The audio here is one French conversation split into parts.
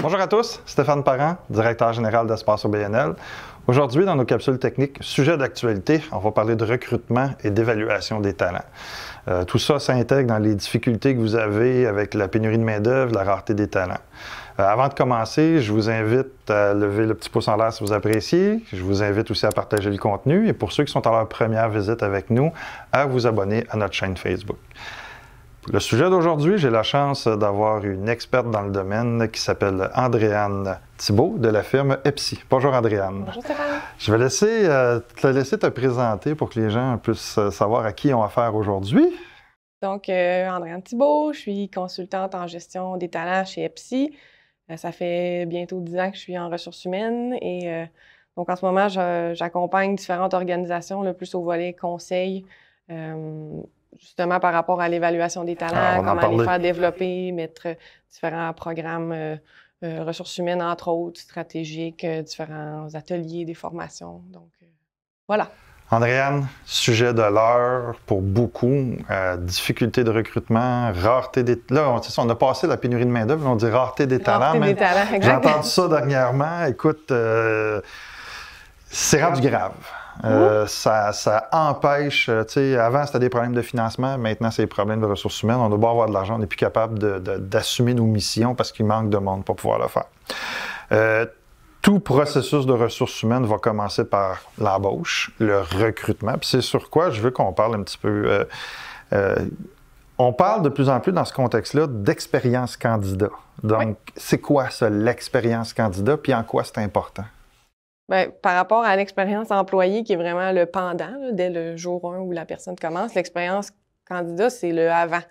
Bonjour à tous, Stéphane Parent, directeur général d'Espace au BNL. Aujourd'hui, dans nos capsules techniques, sujet d'actualité, on va parler de recrutement et d'évaluation des talents. Tout ça s'intègre dans les difficultés que vous avez avec la pénurie de main-d'œuvre, la rareté des talents. Avant de commencer, je vous invite à lever le petit pouce en l'air si vous appréciez. Je vous invite aussi à partager le contenu et pour ceux qui sont à leur première visite avec nous, à vous abonner à notre chaîne Facebook. Le sujet d'aujourd'hui, j'ai la chance d'avoir une experte dans le domaine qui s'appelle Andréane Thibault de la firme EPSI. Bonjour Andréane. Bonjour Stéphane. Je vais te laisser te présenter pour que les gens puissent savoir à qui ils ont affaire aujourd'hui. Donc, Andréane Thibault, je suis consultante en gestion des talents chez EPSI. Ça fait bientôt 10 ans que je suis en ressources humaines et donc en ce moment, j'accompagne différentes organisations, le plus au volet conseil, justement par rapport à l'évaluation des talents, comment les faire développer, mettre différents programmes ressources humaines, entre autres, stratégiques, différents ateliers, des formations. Donc, voilà. Andréane, sujet de l'heure pour beaucoup, difficulté de recrutement, rareté des... Là, on a passé la pénurie de main-d'œuvre, on dit rareté des talents. Rareté des talents, j'ai entendu ça dernièrement. Écoute, c'est rendu grave. Ça empêche, tu sais, avant c'était des problèmes de financement, maintenant c'est des problèmes de ressources humaines. On doit pas avoir de l'argent, on n'est plus capable d'assumer nos missions parce qu'il manque de monde pour pouvoir le faire. Tout processus de ressources humaines va commencer par l'embauche, le recrutement. Puis c'est sur quoi je veux qu'on parle un petit peu. On parle de plus en plus dans ce contexte-là d'expérience candidat. Donc, c'est quoi ça, l'expérience candidat, puis en quoi c'est important? Bien, par rapport à l'expérience employée, qui est vraiment le pendant, là, dès le jour 1 où la personne commence, l'expérience candidat, c'est le avant.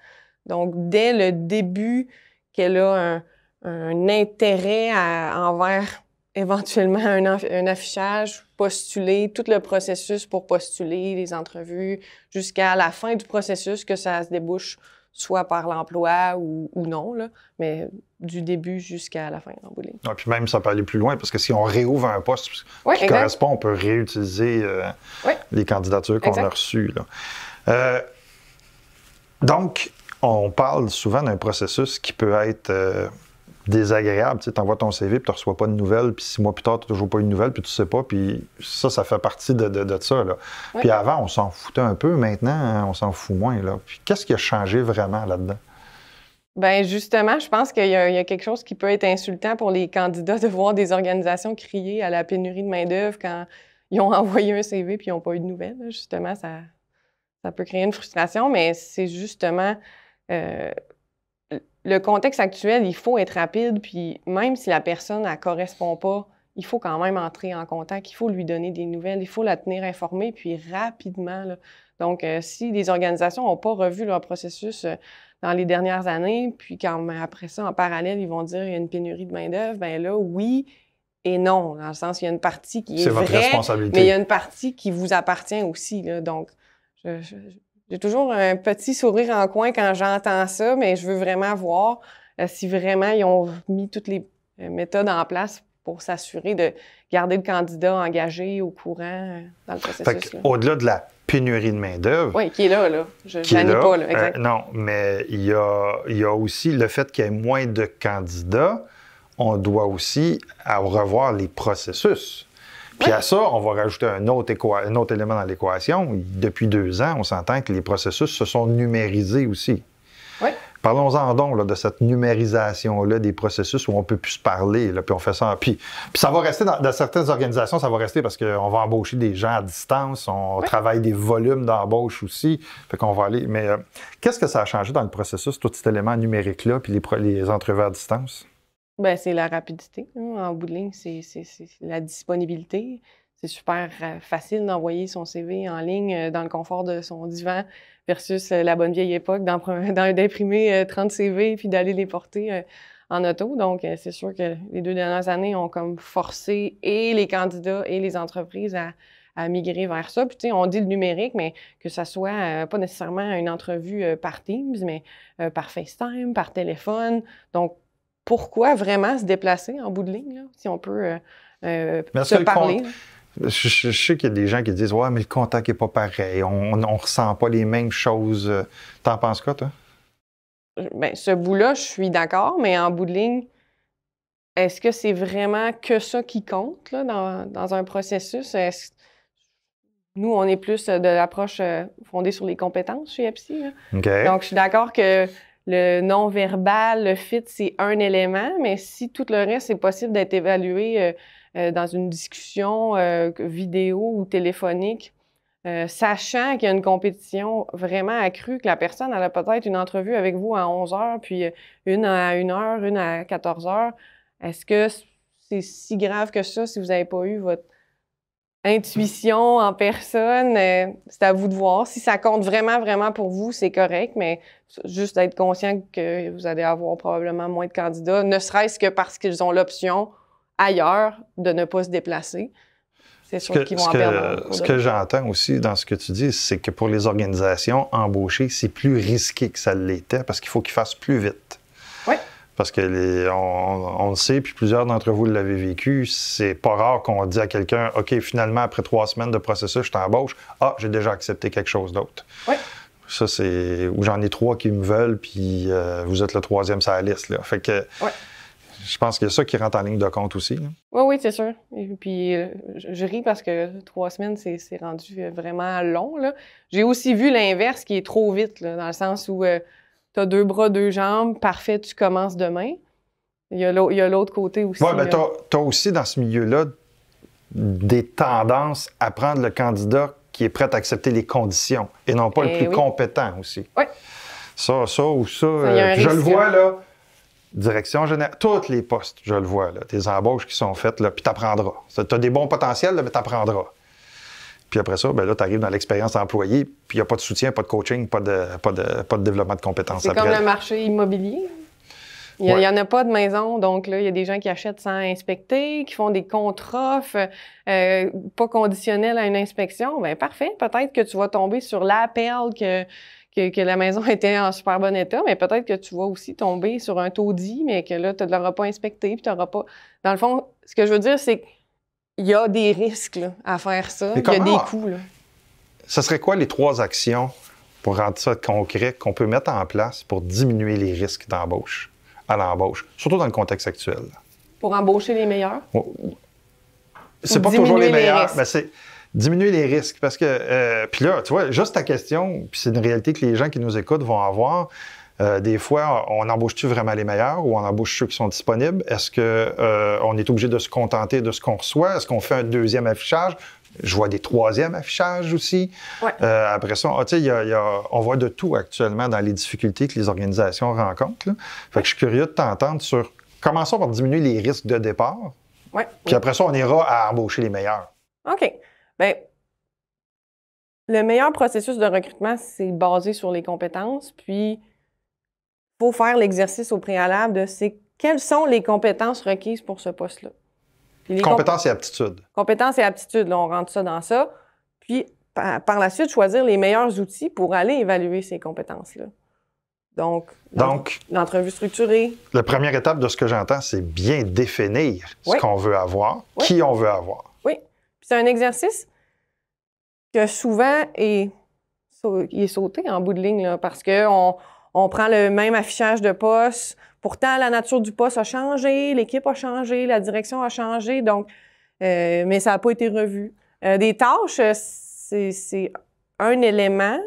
Donc, dès le début qu'elle a un intérêt envers éventuellement un affichage, postuler, tout le processus pour postuler, les entrevues, jusqu'à la fin du processus, que ça se débouche soit par l'emploi ou non, là, mais du début jusqu'à la fin, en bout de ligne. Ah, puis même, ça peut aller plus loin, parce que si on réouvre un poste qui correspond, on peut réutiliser les candidatures qu'on a reçues. Là. Donc, on parle souvent d'un processus qui peut être désagréable. Tu sais, envoies ton CV, puis tu ne reçois pas de nouvelles, puis 6 mois plus tard, tu n'as toujours pas eu de nouvelles, puis tu ne sais pas, puis ça fait partie de ça. Là. Puis avant, on s'en foutait un peu, maintenant, on s'en fout moins. Là. Puis qu'est-ce qui a changé vraiment là-dedans? Bien, justement, je pense qu'il y a quelque chose qui peut être insultant pour les candidats de voir des organisations crier à la pénurie de main-d'œuvre quand ils ont envoyé un CV puis ils n'ont pas eu de nouvelles. Justement, ça peut créer une frustration, mais c'est justement le contexte actuel, il faut être rapide, puis même si la personne ne correspond pas, il faut quand même entrer en contact, il faut lui donner des nouvelles, il faut la tenir informée, puis rapidement. Là. Donc, si les organisations n'ont pas revu leur processus dans les dernières années, puis quand après ça, en parallèle, ils vont dire qu'il y a une pénurie de main-d'œuvre, bien là, oui et non, dans le sens qu'il y a une partie qui est vraie, votre responsabilité. Mais il y a une partie qui vous appartient aussi. Là. Donc, j'ai toujours un petit sourire en coin quand j'entends ça, mais je veux vraiment voir si vraiment ils ont mis toutes les méthodes en place pour s'assurer de garder le candidat engagé au courant dans le processus. Au-delà de la pénurie de main-d'œuvre. Oui, qui est là. Je n'en ai pas, là. Exact. Non, mais il y a aussi le fait qu'il y ait moins de candidats. On doit aussi revoir les processus. Puis à ça, on va rajouter un autre élément dans l'équation. Depuis 2 ans, on s'entend que les processus se sont numérisés aussi. Oui. Parlons-en donc là, de cette numérisation-là des processus où on ne peut plus se parler. Là, puis on fait ça. Puis ça va rester dans certaines organisations, ça va rester parce qu'on va embaucher des gens à distance. On travaille des volumes d'embauche aussi. Fait qu'on va aller. Mais qu'est-ce que ça a changé dans le processus, tout cet élément numérique-là, puis les entrevues à distance? Bien, c'est la rapidité. Hein. En bout de ligne, c'est la disponibilité. C'est super facile d'envoyer son CV en ligne dans le confort de son divan versus la bonne vieille époque d'imprimer 30 CV puis d'aller les porter en auto. Donc, c'est sûr que les 2 dernières années ont comme forcé et les candidats et les entreprises à migrer vers ça. Puis, tu sais, on dit le numérique, mais que ça soit pas nécessairement une entrevue par Teams, mais par FaceTime, par téléphone. Donc, pourquoi vraiment se déplacer en bout de ligne, là, si on peut se parler? Je sais qu'il y a des gens qui disent « Ouais, mais le contact n'est pas pareil, on ne ressent pas les mêmes choses. » T'en penses quoi, toi? Bien, ce bout-là, je suis d'accord, mais en bout de ligne, est-ce que c'est vraiment que ça qui compte là, dans un processus? Nous, on est plus de l'approche fondée sur les compétences chez EPSI. Là. OK. Donc, je suis d'accord que le non-verbal, le fit, c'est un élément, mais si tout le reste est possible d'être évalué dans une discussion vidéo ou téléphonique, sachant qu'il y a une compétition vraiment accrue, que la personne elle a peut-être une entrevue avec vous à 11 heures, puis une à 1 heure, une à 14 heures, est-ce que c'est si grave que ça si vous n'avez pas eu votre intuition en personne? C'est à vous de voir. Si ça compte vraiment, vraiment pour vous, c'est correct, mais juste d'être conscient que vous allez avoir probablement moins de candidats, ne serait-ce que parce qu'ils ont l'option ailleurs de ne pas se déplacer. C'est sûr qu'ils vont en perdre. Ce que j'entends aussi dans ce que tu dis, c'est que pour les organisations, embaucher, c'est plus risqué que ça l'était parce qu'il faut qu'ils fassent plus vite. Oui. Parce que on le sait, puis plusieurs d'entre vous l'avez vécu, c'est pas rare qu'on dit à quelqu'un « OK, finalement, après 3 semaines de processus, je t'embauche. Ah, j'ai déjà accepté quelque chose d'autre. » Oui. Ça, c'est... Ou j'en ai 3 qui me veulent, puis vous êtes le 3e sur la liste. Là. Fait que... Oui. Je pense qu'il y a ça qui rentre en ligne de compte aussi. Là. Oui, c'est sûr. Et puis, je ris parce que 3 semaines, c'est rendu vraiment long. Là. J'ai aussi vu l'inverse qui est trop vite, là, dans le sens où tu as 2 bras, 2 jambes, parfait, tu commences demain. Il y a l'autre côté aussi. Oui, mais tu as aussi dans ce milieu-là des tendances à prendre le candidat qui est prêt à accepter les conditions et non pas le plus compétent aussi. Oui. Ça ou ça. Je le vois, là. Direction générale, tous les postes, je le vois, là, tes embauches qui sont faites, là, puis tu apprendras. Tu as des bons potentiels, là, mais tu apprendras. Puis après ça, ben là, tu arrives dans l'expérience employée, puis il n'y a pas de soutien, pas de coaching, pas de développement de compétences. C'est comme le marché immobilier. Il n'y en a pas de maison, donc là, il y a des gens qui achètent sans inspecter, qui font des contre-offres pas conditionnels à une inspection. Bien, parfait. Peut-être que tu vas tomber sur l'appel que la maison était en super bon état, mais peut-être que tu vas aussi tomber sur un taudis, mais que là, tu ne l'auras pas inspecté, puis tu n'auras pas... Dans le fond, ce que je veux dire, c'est qu'il y a des risques là, à faire ça. Il y a des coûts. Là. Ce serait quoi les 3 actions pour rendre ça concret qu'on peut mettre en place pour diminuer les risques d'embauche à l'embauche, surtout dans le contexte actuel? Pour embaucher les meilleurs? C'est pas toujours les meilleurs, mais c'est... Diminuer les risques, parce que, puis là, tu vois, juste ta question, puis c'est une réalité que les gens qui nous écoutent vont avoir. Des fois, on embauche-tu vraiment les meilleurs ou on embauche ceux qui sont disponibles? Est-ce qu'on est obligé de se contenter de ce qu'on reçoit? Est-ce qu'on fait un 2e affichage? Je vois des 3e affichages aussi. Ouais. Après ça, tu sais, on voit de tout actuellement dans les difficultés que les organisations rencontrent. Là. Fait que je suis curieux de t'entendre sur commençons par diminuer les risques de départ. Ouais. Puis après ça, on ira à embaucher les meilleurs. OK. Bien, le meilleur processus de recrutement, c'est basé sur les compétences. Puis, il faut faire l'exercice au préalable de quelles sont les compétences requises pour ce poste-là. Compétences et aptitudes. Compétences et aptitudes, là, on rentre ça dans ça. Puis, par la suite, choisir les meilleurs outils pour aller évaluer ces compétences-là. Donc l'entrevue structurée. La première étape de ce que j'entends, c'est bien définir ce qu'on veut avoir, qui on veut avoir. Oui. Puis c'est un exercice que souvent il est sauté en bout de ligne, là, parce qu'on prend le même affichage de poste. Pourtant, la nature du poste a changé, l'équipe a changé, la direction a changé, donc, mais ça n'a pas été revu. Des tâches, c'est un élément,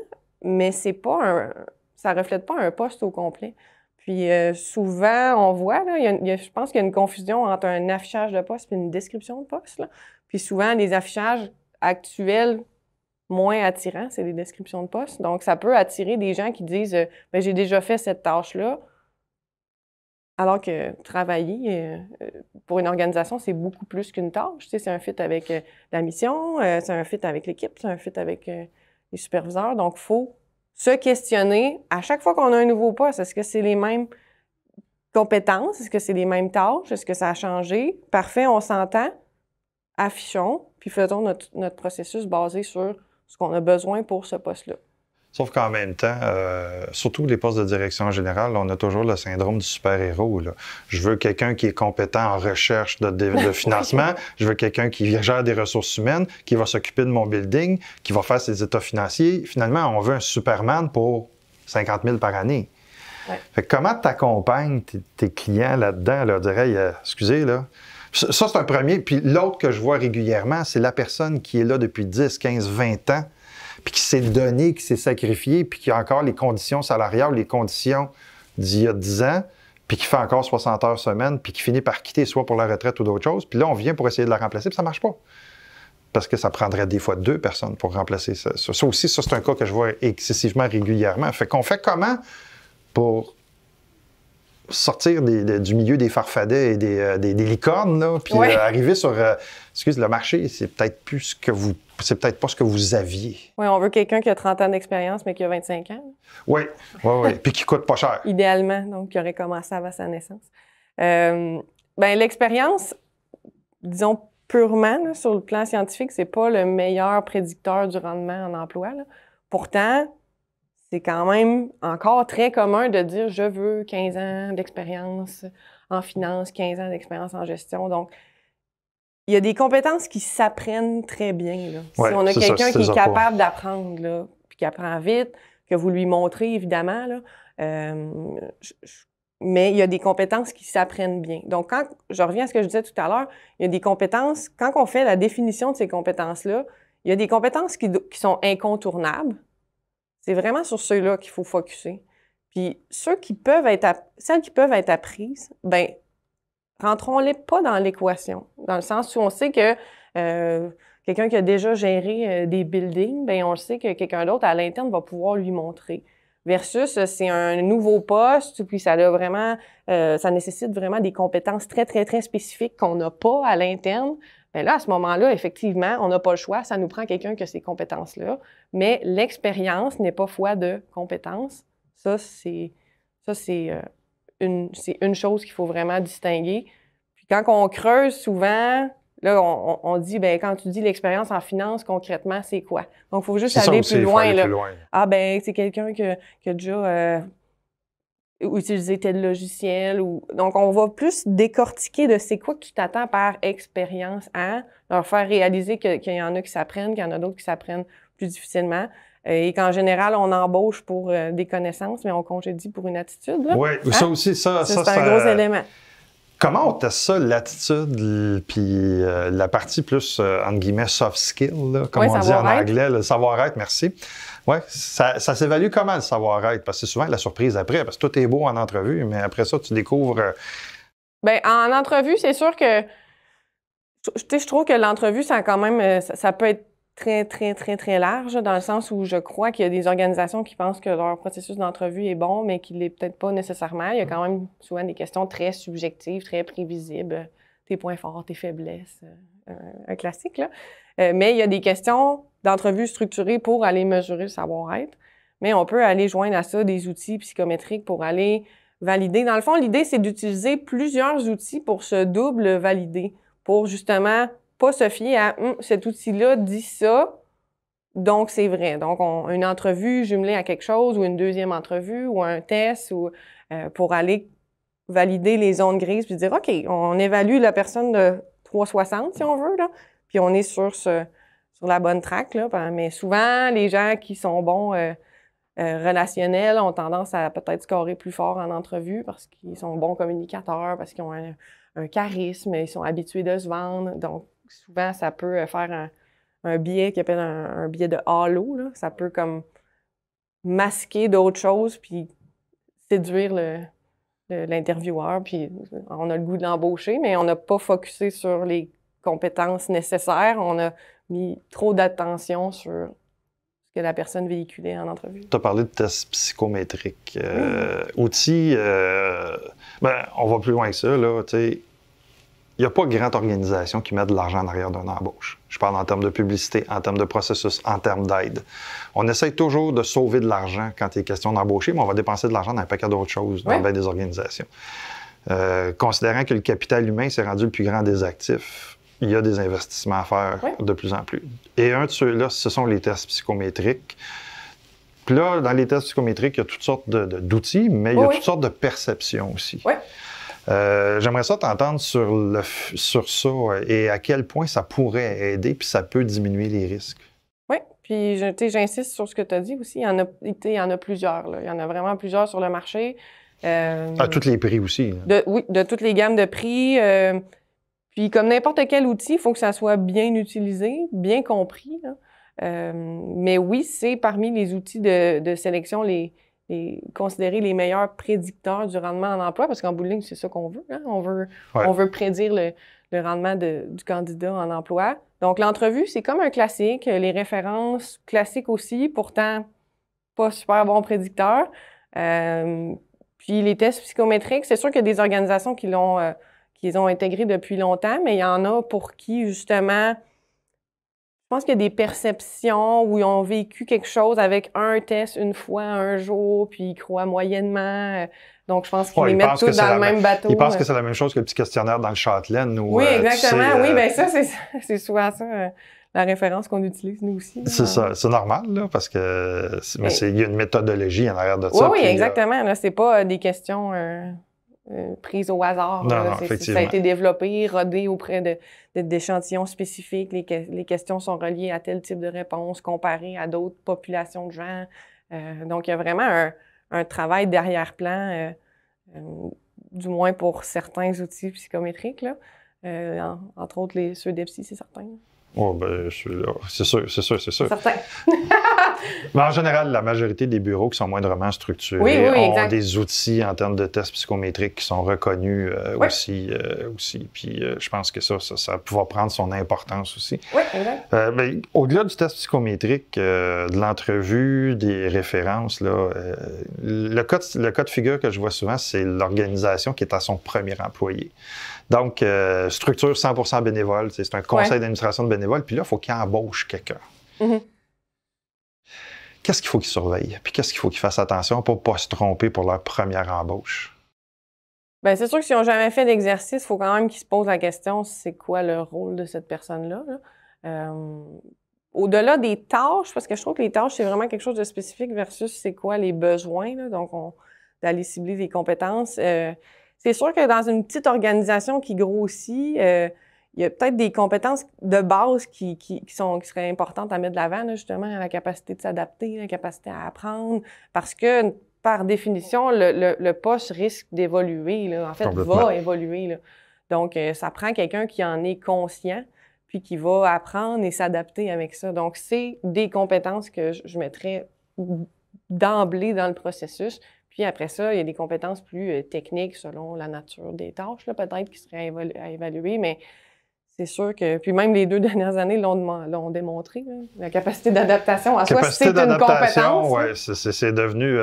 mais c'est pas ça ne reflète pas un poste au complet. Puis souvent, on voit, là, je pense qu'il y a une confusion entre un affichage de poste et une description de poste. Là. Puis souvent, les affichages actuels moins attirants, c'est des descriptions de poste. Donc, ça peut attirer des gens qui disent « j'ai déjà fait cette tâche-là », alors que travailler pour une organisation, c'est beaucoup plus qu'une tâche. Tu sais, c'est un fit avec la mission, c'est un fit avec l'équipe, c'est un fit avec les superviseurs. Donc, il faut se questionner à chaque fois qu'on a un nouveau poste. Est-ce que c'est les mêmes compétences? Est-ce que c'est les mêmes tâches? Est-ce que ça a changé? Parfait, on s'entend. Affichons, puis faisons notre processus basé sur ce qu'on a besoin pour ce poste-là. Sauf qu'en même temps, surtout les postes de direction générale, on a toujours le syndrome du super-héros. Là. Je veux quelqu'un qui est compétent en recherche de financement. Je veux quelqu'un qui gère des ressources humaines, qui va s'occuper de mon building, qui va faire ses états financiers. Finalement, on veut un Superman pour 50 000 par année. Ouais. Fait que comment tu accompagnes tes clients là-dedans, leur dire hey, excusez, là. Ça, c'est un premier. Puis l'autre que je vois régulièrement, c'est la personne qui est là depuis 10, 15, 20 ans, puis qui s'est donné, qui s'est sacrifié, puis qui a encore les conditions salariales, les conditions d'il y a 10 ans, puis qui fait encore 60 heures semaine, puis qui finit par quitter soit pour la retraite ou d'autres choses. Puis là, on vient pour essayer de la remplacer, puis ça ne marche pas. Parce que ça prendrait des fois 2 personnes pour remplacer ça. Ça aussi, c'est un cas que je vois excessivement régulièrement. Fait qu'on fait comment pour sortir du milieu des farfadets et des licornes, là, puis arriver sur le marché, c'est peut-être pas ce que vous aviez. Oui, on veut quelqu'un qui a 30 ans d'expérience, mais qui a 25 ans. Oui. Puis qui coûte pas cher. Idéalement, donc qui aurait commencé avant sa naissance. L'expérience, disons purement là, sur le plan scientifique, c'est pas le meilleur prédicteur du rendement en emploi, là. Pourtant, c'est quand même encore très commun de dire « je veux 15 ans d'expérience en finance, 15 ans d'expérience en gestion ». Donc, il y a des compétences qui s'apprennent très bien. Là. Si on a quelqu'un qui est capable d'apprendre, là, puis qui apprend vite, que vous lui montrez, évidemment, là, mais il y a des compétences qui s'apprennent bien. Donc, quand je reviens à ce que je disais tout à l'heure, il y a des compétences, quand on fait la définition de ces compétences-là, il y a des compétences qui sont incontournables. C'est vraiment sur ceux-là qu'il faut focusser. Puis celles qui peuvent être apprises, ben rentrons-les pas dans l'équation. Dans le sens où on sait que quelqu'un qui a déjà géré des buildings, ben on le sait que quelqu'un d'autre à l'interne va pouvoir lui montrer. Versus, c'est un nouveau poste, puis ça nécessite vraiment des compétences très, très, très spécifiques qu'on n'a pas à l'interne. Bien là, à ce moment-là, effectivement, on n'a pas le choix. Ça nous prend quelqu'un qui a ces compétences-là. Mais l'expérience n'est pas foi de compétences. Ça, c'est une chose qu'il faut vraiment distinguer. Puis quand on creuse souvent, là, on dit, bien, quand tu dis l'expérience en finance, concrètement, c'est quoi? Donc, il faut juste aller plus loin. Là. Ah, ben c'est quelqu'un qui a déjà utiliser tel logiciel. Donc, on va plus décortiquer de c'est quoi que tu t'attends par expérience à leur faire réaliser qu'il y en a qui s'apprennent, qu'il y en a d'autres qui s'apprennent plus difficilement. Et qu'en général, on embauche pour des connaissances, mais on congédie pour une attitude. Oui, ça aussi, ça c'est un gros élément. Comment on teste ça, l'attitude, puis la partie plus, entre guillemets, soft skill, là, comme on dit en anglais, le savoir-être, merci. Oui, ça s'évalue comment, le savoir-être? Parce que c'est souvent la surprise après, parce que tout est beau en entrevue, mais après ça, tu découvres... Bien, en entrevue, c'est sûr que... Je trouve que l'entrevue, ça quand même... Ça peut être très, très, très, très large, dans le sens où je crois qu'il y a des organisations qui pensent que leur processus d'entrevue est bon, mais qu'il l'est peut-être pas nécessairement. Il y a quand même souvent des questions très subjectives, très prévisibles. Tes points forts, tes faiblesses, un classique, là. Mais il y a des questions d'entrevue structurées pour aller mesurer le savoir-être. Mais on peut aller joindre à ça des outils psychométriques pour aller valider. Dans le fond, l'idée, c'est d'utiliser plusieurs outils pour se double valider, pour justement pas se fier à cet outil-là dit ça, donc c'est vrai. Donc, une entrevue jumelée à quelque chose, ou une deuxième entrevue, ou un test, ou pour aller valider les zones grises, puis dire, OK, on évalue la personne de 360, si on veut, là, puis on est sur la bonne track, là. Mais souvent, les gens qui sont bons relationnels ont tendance à peut-être scorer plus fort en entrevue parce qu'ils sont bons communicateurs, parce qu'ils ont un charisme, ils sont habitués de se vendre. Donc, souvent, ça peut faire un biais qui appelle un biais de halo, là. Ça peut comme masquer d'autres choses puis séduire l'intervieweur, puis on a le goût de l'embaucher, mais on n'a pas focusé sur les compétences nécessaires. On a mis trop d'attention sur ce que la personne véhiculait en entrevue. Tu as parlé de tests psychométriques. Outils, on va plus loin que ça, là, tu sais. Il n'y a pas grande organisation qui met de l'argent en arrière d'une embauche. Je parle en termes de publicité, en termes de processus, en termes d'aide. On essaye toujours de sauver de l'argent quand il est question d'embaucher, mais on va dépenser de l'argent dans un paquet d'autres choses dans bien des organisations. Considérant que le capital humain s'est rendu le plus grand des actifs, il y a des investissements à faire de plus en plus. Et un de ceux-là, ce sont les tests psychométriques. Puis là, dans les tests psychométriques, il y a toutes sortes d'outils, mais il y a toutes sortes de perceptions aussi. J'aimerais ça t'entendre sur ça et à quel point ça pourrait aider puis ça peut diminuer les risques. Oui, Puis, j'insiste sur ce que tu as dit aussi. Il y en a plusieurs. Là. Il y en a vraiment plusieurs sur le marché. À tous les prix aussi. Oui, de toutes les gammes de prix. Puis, comme n'importe quel outil, il faut que ça soit bien utilisé, bien compris. Là. Mais oui, c'est parmi les outils de sélection considérés les meilleurs prédicteurs du rendement en emploi, parce qu'en bout de ligne, c'est ça qu'on veut. Hein? On veut prédire le rendement du candidat en emploi. Donc, l'entrevue, c'est comme un classique. Les références, classiques aussi, pourtant pas super bons prédicteurs. Puis les tests psychométriques, c'est sûr qu'il y a des organisations qui les ont intégrés depuis longtemps, mais il y en a pour qui, justement, je pense qu'il y a des perceptions où ils ont vécu quelque chose avec un test une fois, un jour, puis ils croient moyennement. Donc, je pense qu'ils les mettent tous dans le même bateau. Ils pensent que c'est la même chose que le petit questionnaire dans le Châtelaine. Oui, exactement. Oui, bien ça, c'est souvent ça, la référence qu'on utilise, nous aussi. C'est ça. C'est normal, là, parce que il y a une méthodologie en arrière de ça. Oui, exactement. Là, c'est pas des questions prises au hasard. Non, ça a été développé, rodé auprès d'échantillons spécifiques. Les questions sont reliées à tel type de réponse comparées à d'autres populations de gens. Donc, il y a vraiment un travail d'arrière-plan, du moins pour certains outils psychométriques, là. Entre autres ceux d'EPSI, c'est certain. Oh, ben, c'est sûr. Certain. Mais en général, la majorité des bureaux qui sont moindrement structurés ont des outils en termes de tests psychométriques qui sont reconnus aussi. Puis je pense que ça va pouvoir prendre son importance aussi. Oui, exact. Ben, au-delà du test psychométrique, de l'entrevue, des références, là, le cas de figure que je vois souvent, c'est l'organisation qui est à son premier employé. Donc, structure 100% bénévole, c'est un conseil d'administration de bénévoles, puis là, il faut qu'il embauche quelqu'un. Mm-hmm. Qu'est-ce qu'il faut qu'ils surveillent? Puis qu'est-ce qu'il faut qu'ils fassent attention pour ne pas se tromper pour leur première embauche? Bien, c'est sûr que s'ils n'ont jamais fait d'exercice, il faut quand même qu'ils se posent la question, c'est quoi le rôle de cette personne-là? Là? Au-delà des tâches, parce que je trouve que les tâches, c'est vraiment quelque chose de spécifique versus c'est quoi les besoins, là? Donc, d'aller cibler les compétences. C'est sûr que dans une petite organisation qui grossit, il y a peut-être des compétences de base qui seraient importantes à mettre de l'avant, là, justement, la capacité de s'adapter, la capacité à apprendre, parce que, par définition, le poste risque d'évoluer, là. En fait, va évoluer, là. Donc, ça prend quelqu'un qui en est conscient, puis qui va apprendre et s'adapter avec ça. Donc, c'est des compétences que je mettrais d'emblée dans le processus. Puis après ça, il y a des compétences plus techniques selon la nature des tâches, là, peut-être, qui seraient à évaluer, mais c'est sûr que... Puis même les 2 dernières années l'ont démontré, là. La capacité d'adaptation, en soi, c'est une compétence. Oui, c'est devenu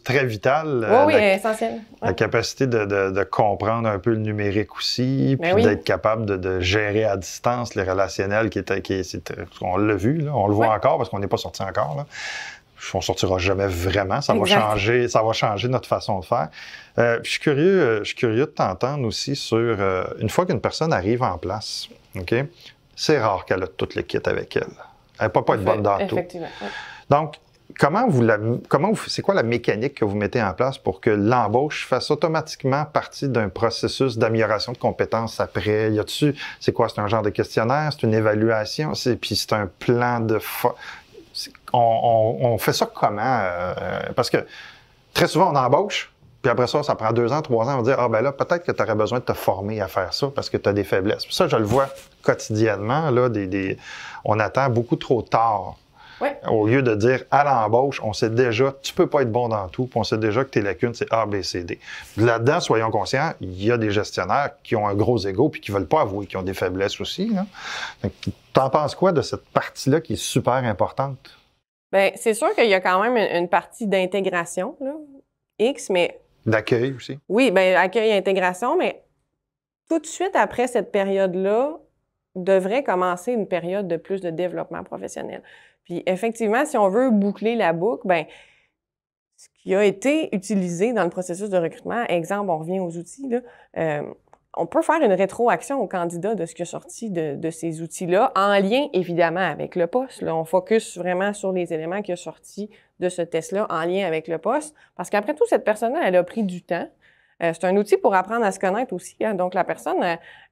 très vital. Oui, essentiel. Ouais. La capacité de comprendre un peu le numérique aussi, puis d'être capable de gérer à distance les relationnels on l'a vu, là, on le voit encore parce qu'on n'est pas sorti encore, là. On ne sortira jamais vraiment. Ça va changer notre façon de faire. Je suis curieux de t'entendre aussi sur une fois qu'une personne arrive en place, OK? C'est rare qu'elle a tout le kit avec elle. Elle ne peut pas être bonne dans tout. Effectivement. Ouais. Donc, c'est quoi la mécanique que vous mettez en place pour que l'embauche fasse automatiquement partie d'un processus d'amélioration de compétences après? C'est quoi? C'est un genre de questionnaire? C'est une évaluation? Puis c'est un plan de... On fait ça comment? Parce que très souvent, on embauche, puis après ça prend 2 ans, 3 ans, on va dire, ah ben là, peut-être que tu aurais besoin de te former à faire ça parce que tu as des faiblesses. Ça, je le vois quotidiennement, là, on attend beaucoup trop tard. Ouais. Au lieu de dire à l'embauche, on sait déjà, tu peux pas être bon dans tout, puis on sait déjà que tes lacunes, c'est A, B, C, D. Là-dedans, soyons conscients, il y a des gestionnaires qui ont un gros ego puis qui veulent pas avouer qu'ils ont des faiblesses aussi. T'en penses quoi de cette partie-là qui est super importante? Bien, c'est sûr qu'il y a quand même une partie d'intégration, là, mais... D'accueil aussi? Oui, bien, accueil et intégration, mais tout de suite après cette période-là, devrait commencer une période de plus de développement professionnel. Puis effectivement, si on veut boucler la boucle, bien, ce qui a été utilisé dans le processus de recrutement, exemple, on revient aux outils, là, on peut faire une rétroaction au candidat de ce qui est sorti de ces outils-là, en lien, évidemment, avec le poste. Là, on focus vraiment sur les éléments qui sont sortis de ce test-là en lien avec le poste, parce qu'après tout, cette personne-là, elle a pris du temps. C'est un outil pour apprendre à se connaître aussi. Hein. Donc, la personne,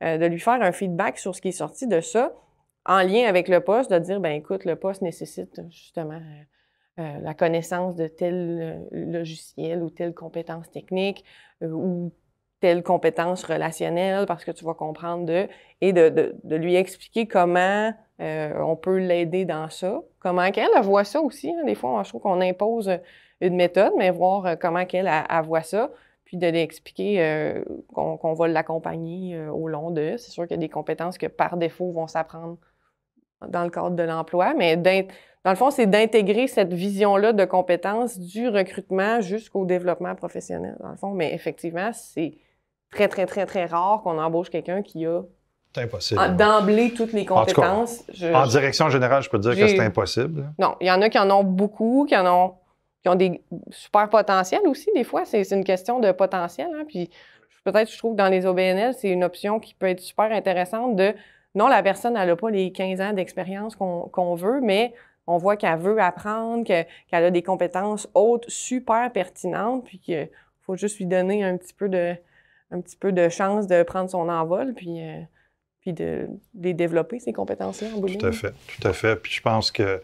de lui faire un feedback sur ce qui est sorti de ça, en lien avec le poste, de dire, ben écoute, le poste nécessite justement la connaissance de tel logiciel ou telle compétence technique ou telle compétence relationnelle parce que tu vas comprendre et de lui expliquer comment on peut l'aider dans ça, comment qu'elle voit ça aussi. Hein. Des fois, je trouve qu'on impose une méthode, mais voir comment qu'elle voit ça, puis de lui expliquer qu'on va l'accompagner au long de. C'est sûr qu'il y a des compétences que par défaut vont s'apprendre dans le cadre de l'emploi, mais dans le fond, c'est d'intégrer cette vision-là de compétences du recrutement jusqu'au développement professionnel, dans le fond. Mais effectivement, c'est très, très, très, très rare qu'on embauche quelqu'un qui a d'emblée toutes les compétences. En direction générale, je peux dire que c'est impossible. Non, il y en a qui en ont beaucoup, qui ont des super potentiels aussi, des fois. C'est une question de potentiel. Hein? Puis peut-être, je trouve que dans les OBNL, c'est une option qui peut être super intéressante de... Non, la personne, elle n'a pas les 15 ans d'expérience qu'on veut, mais on voit qu'elle veut apprendre, qu'elle a des compétences hautes super pertinentes, puis qu'il faut juste lui donner un petit peu de chance de prendre son envol, puis de développer, ces compétences-là en bout de ligne. Tout à fait, tout à fait. Puis je pense que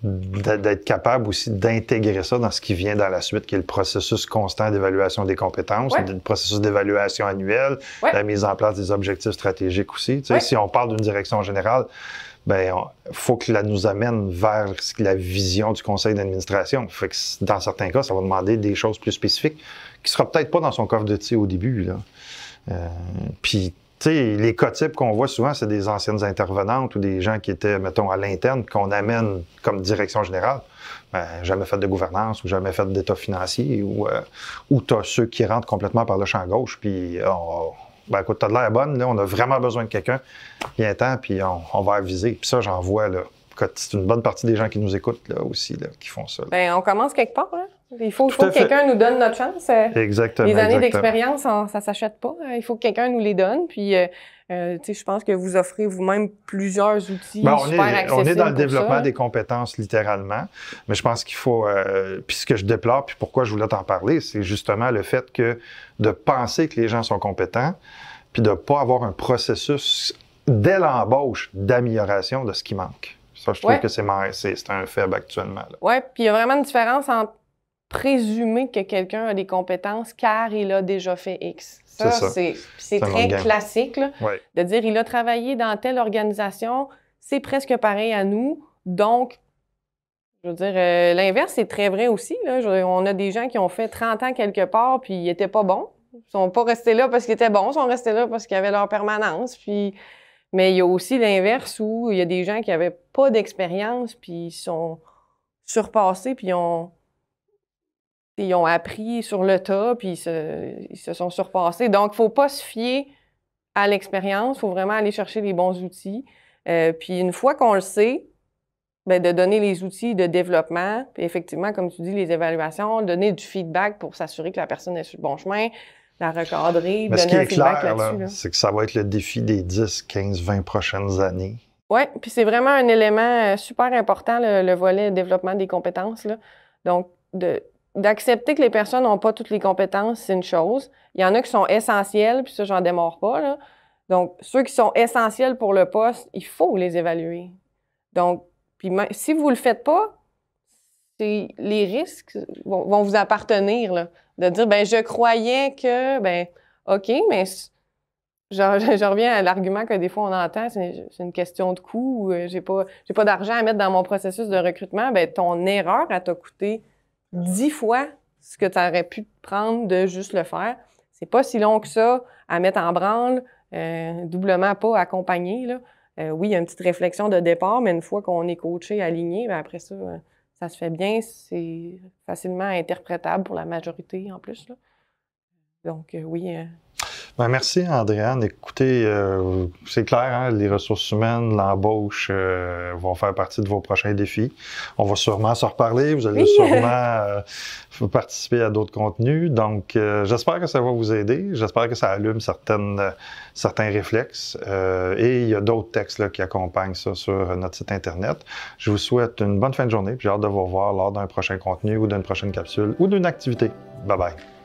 d'être capable aussi d'intégrer ça dans ce qui vient dans la suite, qui est le processus constant d'évaluation des compétences, le processus d'évaluation annuelle, la mise en place des objectifs stratégiques aussi. Tu sais, si on parle d'une direction générale, ben, faut que ça nous amène vers la vision du conseil d'administration. Fait que dans certains cas, ça va demander des choses plus spécifiques qui ne sera peut-être pas dans son coffre de tir au début. Puis, tu sais, les cas types qu'on voit souvent, c'est des anciennes intervenantes ou des gens qui étaient, mettons, à l'interne, qu'on amène comme direction générale. Ben, jamais fait de gouvernance ou jamais fait d'état financier ou tu as ceux qui rentrent complètement par le champ gauche. Puis, ben, écoute, t'as de l'air bonne, là, on a vraiment besoin de quelqu'un. Il y a un temps, puis on va aviser. Puis ça, j'en vois, là. C'est une bonne partie des gens qui nous écoutent, là, aussi, là, qui font ça. Là. Bien, on commence quelque part, là. Il faut que quelqu'un nous donne notre chance. Exactement. Les années d'expérience, ça ne s'achète pas. Il faut que quelqu'un nous les donne. Puis, je pense que vous offrez vous-même plusieurs outils super accessibles. On est dans le développement des compétences, littéralement. Mais je pense qu'il faut... puis ce que je déplore, puis pourquoi je voulais t'en parler, c'est justement le fait que de penser que les gens sont compétents, puis de ne pas avoir un processus dès l'embauche d'amélioration de ce qui manque. Ça, je trouve que c'est un faible actuellement. Oui, puis il y a vraiment une différence entre présumer que quelqu'un a des compétences car il a déjà fait X. Ça. C'est très classique là, de dire il a travaillé dans telle organisation, c'est presque pareil à nous. Donc, je veux dire, l'inverse, c'est très vrai aussi. Là. On a des gens qui ont fait 30 ans quelque part puis ils n'étaient pas bons. Ils sont pas restés là parce qu'ils étaient bons, ils sont restés là parce qu'ils avaient leur permanence. Puis... Mais il y a aussi l'inverse où il y a des gens qui n'avaient pas d'expérience puis ils sont surpassés puis ils ont appris sur le tas, puis ils se sont surpassés. Donc, il ne faut pas se fier à l'expérience. Il faut vraiment aller chercher les bons outils. Puis une fois qu'on le sait, bien, de donner les outils de développement, puis effectivement, comme tu dis, les évaluations, donner du feedback pour s'assurer que la personne est sur le bon chemin, la recadrer, mais donner un feedback là-dessus. Là, c'est que ça va être le défi des 10, 15, 20 prochaines années. Oui, puis c'est vraiment un élément super important, le volet développement des compétences. Là. Donc, d'accepter que les personnes n'ont pas toutes les compétences, c'est une chose. Il y en a qui sont essentielles, puis ça, j'en démords pas. Là. Donc, ceux qui sont essentiels pour le poste, il faut les évaluer. Donc, puis si vous ne le faites pas, les risques vont vous appartenir. Là, de dire, ben je croyais que, ben OK, mais je reviens à l'argument que des fois on entend, c'est une question de coût, j'ai pas d'argent à mettre dans mon processus de recrutement. Ben ton erreur, elle t'a coûté 10 fois ce que tu aurais pu prendre de juste le faire. C'est pas si long que ça à mettre en branle, doublement pas accompagné. Là. Oui, il y a une petite réflexion de départ, mais une fois qu'on est coaché, aligné, bien après ça, ça se fait bien. C'est facilement interprétable pour la majorité en plus. Là. Donc, oui. Ben, merci, Andréane. Écoutez, c'est clair, hein, les ressources humaines, l'embauche vont faire partie de vos prochains défis. On va sûrement se reparler. Vous allez sûrement participer à d'autres contenus. Donc, j'espère que ça va vous aider. J'espère que ça allume certains réflexes. Et il y a d'autres textes là, qui accompagnent ça sur notre site Internet. Je vous souhaite une bonne fin de journée. J'ai hâte de vous revoir lors d'un prochain contenu ou d'une prochaine capsule ou d'une activité. Bye bye.